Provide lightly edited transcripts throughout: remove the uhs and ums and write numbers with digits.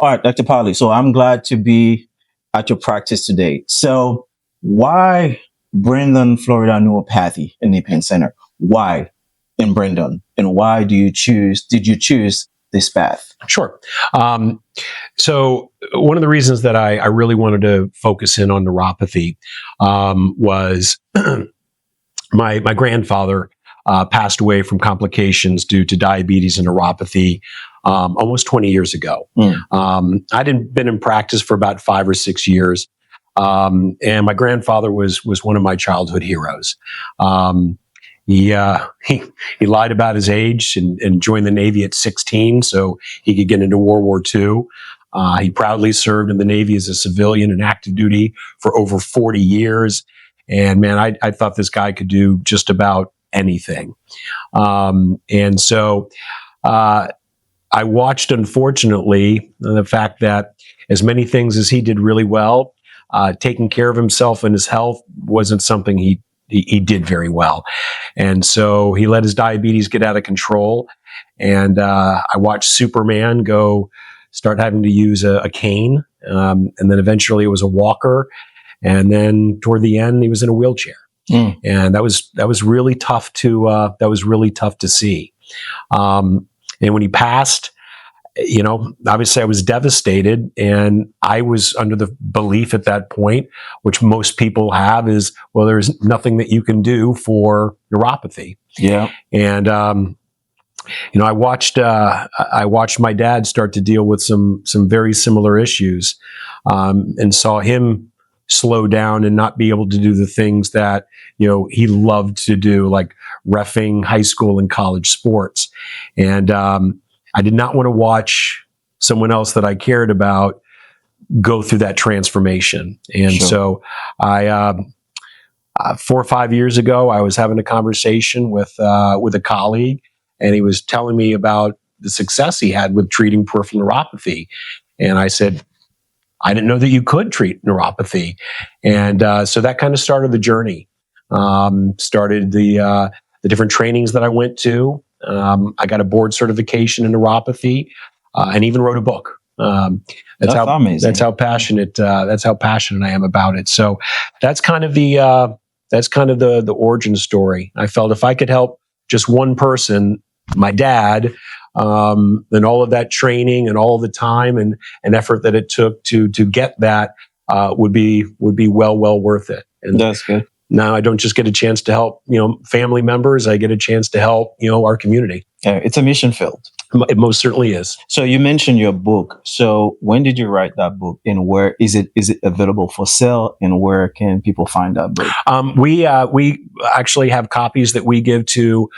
All right, Dr. Polley. So I'm glad to be at your practice today. So why Brendan, Florida Neuropathy and Knee Pain Center? Why in Brendan? And why did you choose this path? Sure. So one of the reasons that I really wanted to focus in on neuropathy was my grandfather passed away from complications due to diabetes and neuropathy almost 20 years ago. I'd been in practice for about 5 or 6 years, and my grandfather was one of my childhood heroes. He lied about his age and joined the Navy at 16 so he could get into World War II. He proudly served in the Navy as a civilian in active duty for over 40 years. And man, I thought this guy could do just about anything. And so I watched, unfortunately, the fact that as many things as he did really well, taking care of himself and his health wasn't something he did very well. And so he let his diabetes get out of control. And I watched Superman start having to use a cane. And then eventually it was a walker. And then toward the end, he was in a wheelchair. And that was really tough to see. And when he passed, obviously I was devastated, and I was under the belief at that point, which most people have, is, well, there's nothing that you can do for neuropathy. Yeah. And, I watched my dad start to deal with some very similar issues, and saw him slow down and not be able to do the things that, he loved to do, like reffing high school and college sports. And, I did not want to watch someone else that I cared about go through that transformation. And so I, 4 or 5 years ago, I was having a conversation with a colleague, and he was telling me about the success he had with treating peripheral neuropathy. And I said, I didn't know that you could treat neuropathy. And so that kind of started the journey, started the different trainings that I went to. I got a board certification in neuropathy, and even wrote a book. That's how amazing. That's how passionate I am about it. So that's kind of the origin story. I felt if I could help just one person, my dad, then all of that training and all the time and effort that it took to get that would be well worth it. And that's good. Now I don't just get a chance to help, family members. I get a chance to help, our community. Yeah, it's a mission field. It most certainly is. So you mentioned your book. So when did you write that book, and where is it available for sale, and where can people find that book? We actually have copies that we give to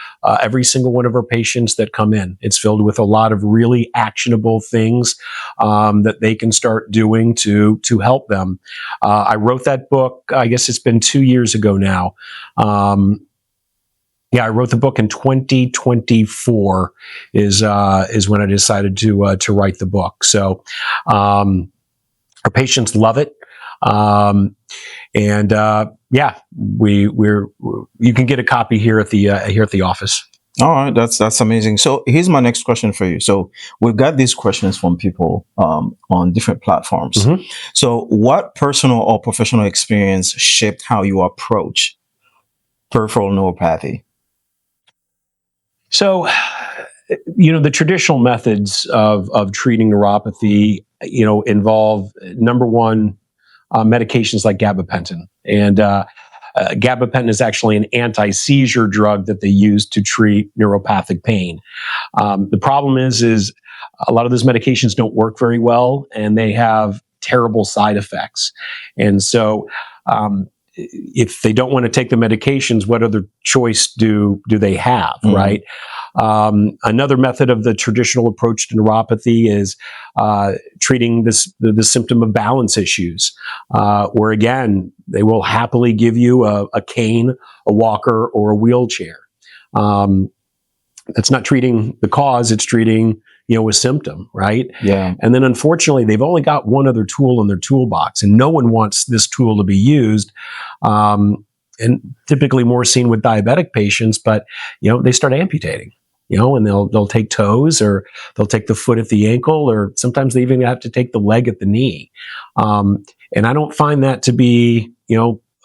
every single one of our patients that come in. It's filled with a lot of really actionable things that they can start doing to help them. I wrote that book, I guess it's been 2 years ago now. I wrote the book in 2024 is when I decided to write the book. So our patients love it, and you can get a copy here at the office. All right, that's amazing. So here's my next question for you. So we've got these questions from people on different platforms. Mm-hmm. So what personal or professional experience shaped how you approach peripheral neuropathy? So, the traditional methods of treating neuropathy, involve, number one, medications like gabapentin. And gabapentin is actually an anti-seizure drug that they use to treat neuropathic pain. The problem is a lot of those medications don't work very well, and they have terrible side effects. And so, if they don't want to take the medications, what other choice do they have, mm-hmm. right? Another method of the traditional approach to neuropathy is treating the symptom of balance issues, where again, they will happily give you a cane, a walker, or a wheelchair. That's not treating the cause, it's treating a symptom, right? Yeah. And then unfortunately, they've only got one other tool in their toolbox, and no one wants this tool to be used. And typically more seen with diabetic patients, but they start amputating. And they'll take toes, or they'll take the foot at the ankle, or sometimes they even have to take the leg at the knee. And I don't find that to be,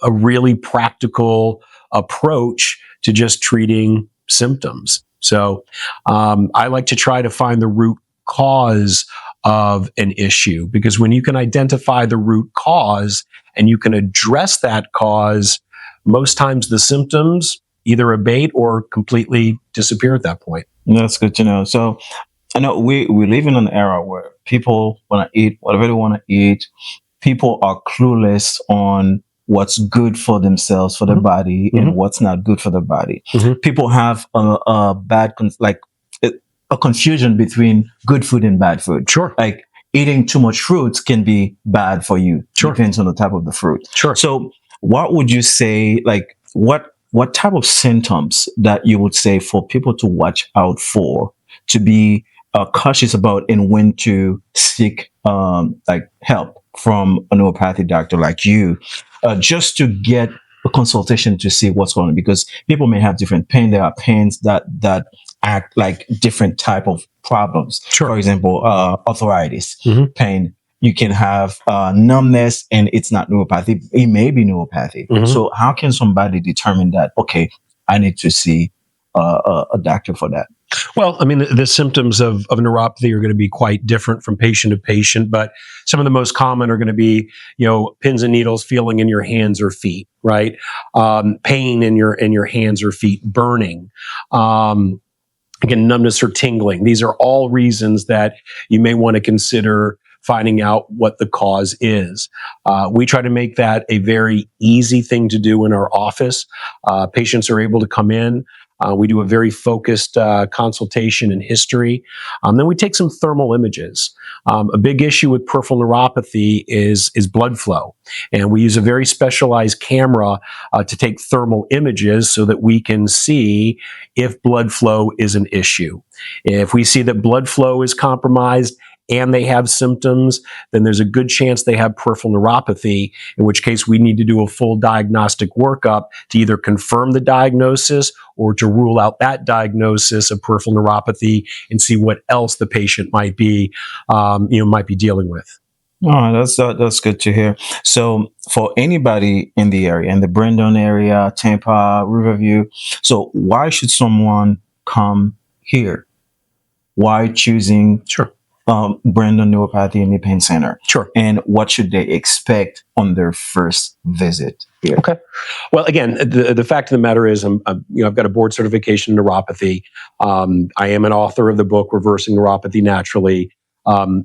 a really practical approach to just treating symptoms. So I like to try to find the root cause of an issue, because when you can identify the root cause and you can address that cause, most times the symptoms either abate or completely disappear at that point. That's good to know. So I know we live in an era where people want to eat whatever they want to eat. People are clueless on what's good for themselves, for their body, and what's not good for their body. People have a confusion between good food and bad food. Sure. Like eating too much fruits can be bad for you. Sure. Depends on the type of the fruit. Sure. So what would you say, like what type of symptoms that you would say for people to watch out for, to be cautious about, and when to seek help from a neuropathy doctor like you, just to get a consultation to see what's going on? Because people may have different pain. There are pains that act like different type of problems. Sure. For example, arthritis pain. You can have numbness, and it's not neuropathy. It may be neuropathy. So how can somebody determine that, okay, I need to see a doctor for that? Well, I mean, the symptoms of neuropathy are going to be quite different from patient to patient, but some of the most common are going to be, pins and needles feeling in your hands or feet, right? Pain in your hands or feet, burning, again, numbness or tingling. These are all reasons that you may want to consider finding out what the cause is. We try to make that a very easy thing to do in our office. Patients are able to come in. We do a very focused consultation and history. Then we take some thermal images. A big issue with peripheral neuropathy is blood flow. And we use a very specialized camera to take thermal images so that we can see if blood flow is an issue. If we see that blood flow is compromised and they have symptoms, then there's a good chance they have peripheral neuropathy, in which case we need to do a full diagnostic workup to either confirm the diagnosis or to rule out that diagnosis of peripheral neuropathy and see what else the patient might be dealing with. Oh, that's good to hear. So for anybody in the area, in the Brandon area, Tampa, Riverview, so why should someone come here? Why choosing Brandon Neuropathy and Knee Pain Center? Sure. And what should they expect on their first visit here? Okay. Well, again, the fact of the matter is, I've got a board certification in neuropathy. I am an author of the book Reversing Neuropathy Naturally.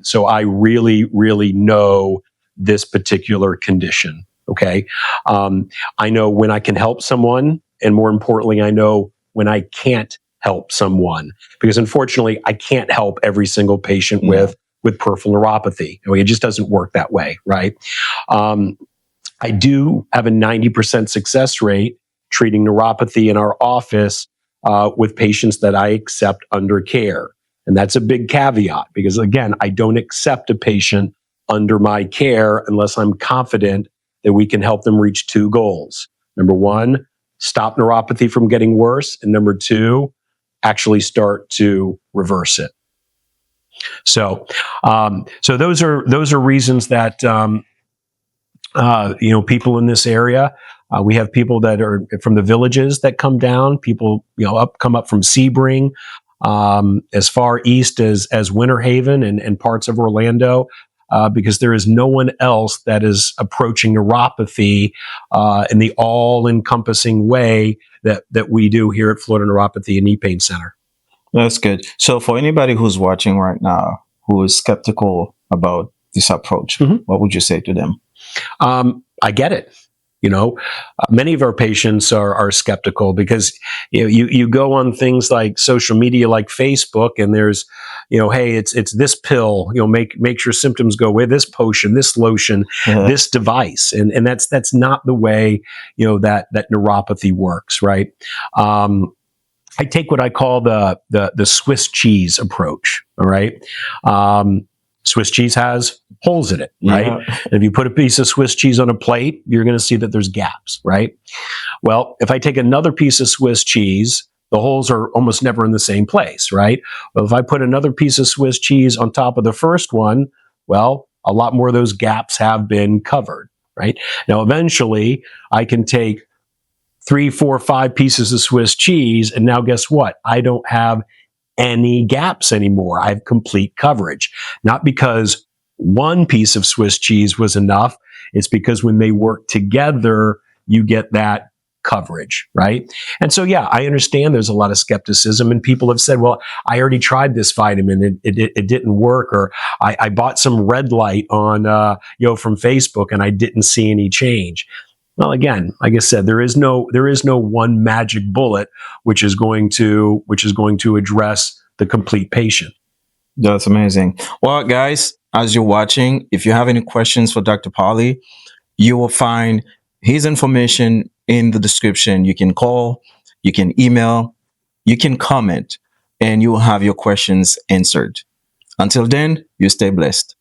So I really, really know this particular condition. Okay. I know when I can help someone, and more importantly, I know when I can't help someone, because unfortunately I can't help every single patient with peripheral neuropathy. I mean, it just doesn't work that way, right? I do have a 90% success rate treating neuropathy in our office with patients that I accept under care. And that's a big caveat, because again, I don't accept a patient under my care unless I'm confident that we can help them reach two goals. Number one, stop neuropathy from getting worse. And number two, actually start to reverse it. So those are reasons that people in this area. We have people that are from the villages that come down. People come up from Sebring, as far east as Winter Haven and parts of Orlando, because there is no one else that is approaching neuropathy in the all-encompassing way that we do here at Florida Neuropathy and Knee Pain Center. That's good. So for anybody who's watching right now who is skeptical about this approach, what would you say to them? I get it. Many of our patients are skeptical because you go on things like social media, like Facebook, and there's, hey, it's this pill, makes your symptoms go away, this potion, this lotion, this device, and that's not the way that neuropathy works, right? I take what I call the Swiss cheese approach. All right. Swiss cheese has holes in it, right? Yeah. And if you put a piece of Swiss cheese on a plate, you're going to see that there's gaps, right? Well, if I take another piece of Swiss cheese, the holes are almost never in the same place, right? Well, if I put another piece of Swiss cheese on top of the first one, well, a lot more of those gaps have been covered, right? Now, eventually, I can take 3, 4, 5 pieces of Swiss cheese, and now guess what? I don't have any gaps anymore. I have complete coverage. Not because one piece of Swiss cheese was enough, it's because when they work together, you get that coverage, right? And so, yeah, I understand there's a lot of skepticism, and people have said, well, I already tried this vitamin, it didn't work, or I bought some red light on, from Facebook, and I didn't see any change. Well, again, like I said, there is no one magic bullet which is going to address the complete patient. That's amazing. Well, guys, as you're watching, if you have any questions for Dr. Polley, you will find his information in the description. You can call, you can email, you can comment, and you will have your questions answered. Until then, you stay blessed.